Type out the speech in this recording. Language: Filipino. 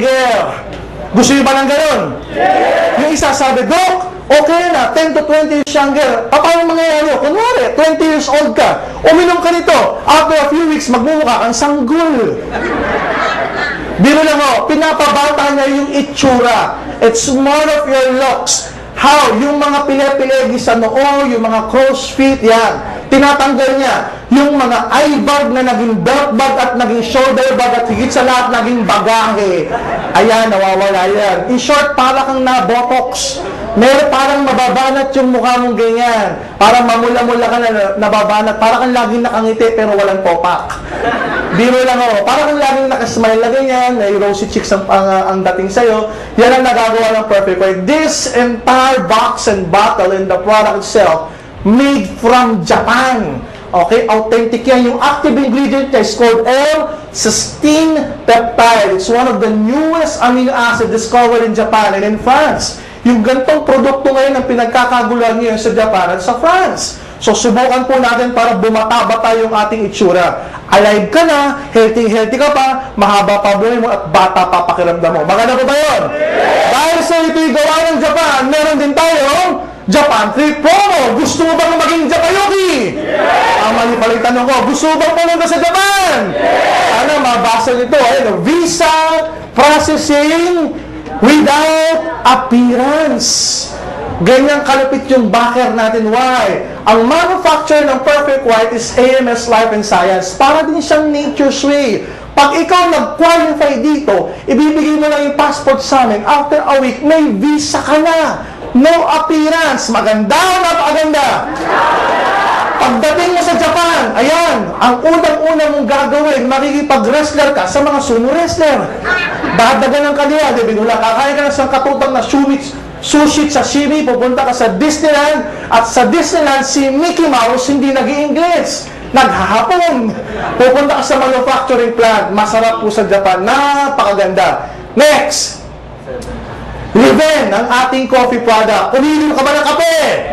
younger. Gusto niyo ba ng ganun? Yung isa sabi, Doc, okay na, 10 to 20 years younger. Paano mangyayari? Kunwari, 20 years old ka, uminom ka nito. After a few weeks, magmumukha kang sanggol. Biro lang ho, pinapabata niya yung itsura. It's more of your looks. How? Yung mga pile-pilegi sa noo, yung mga crow's feet, yan. Tinatanggal niya yung mga eye bag na naging belt bag at naging shoulder bag at higit sa lahat naging bagahe. Ayan, nawawala yan. In short, para kang na-botox. Meron parang mababanat yung mukha mong ganyan. Parang mamula-mula ka na nababanat. Parang kang laging nakangiti pero walang popak. Biro lang ako. Parang kang laging nakasmile na ganyan. May rosy cheeks ang dating sa'yo. Yan ang nagagawa ng Perfect White. This entire box and bottle and the product itself made from Japan. Okay, authentic yan. Yung active ingredient niya is called L-cysteine peptide. It's one of the newest amino acid discovered in Japan and in France. Yung gantong produkto ngayon ang pinagkakagulan ngayon sa Japan at sa France. So, subukan po natin para bumata-bata yung ating itsura. Alive ka na, healthy ka pa, mahaba pa buhay mo at bata pa pakiramdam mo. Maganda po ba yun? Dahil sa ito'y gawa ng Japan, meron din tayong Japan Trip Promo. Gusto mo bang maging Japayuki? Mali pala yung tanong ko. Gusto mo bang pumunta sa Japan? Ano, mabasa nito. Visa processing without appearance. Ganyan kalapit yung backer natin. Why? Ang manufacturer ng Perfect White is AMS Life and Science. Para din siyang Nature's Way. Pag ikaw nag-qualify dito, ibibigay mo lang yung passport sa amin. After a week, may visa ka na. No appearance. Maganda o napakaganda? Pagdating mo sa Japan, ayan, ang unang-unang mong gagawin, makikipag-wrestler ka sa mga sumo wrestler. Dadagan ng kanila, di binula, kakain ka na sa katutang na sushi, sashimi, pupunta ka sa Disneyland, at sa Disneyland, si Mickey Mouse hindi nag-i-English. Naghahapon. Pupunta ka sa manufacturing plant, masarap po sa Japan, napakaganda. Next! Liven, ang ating coffee product. Umiinom ka ba ng kape?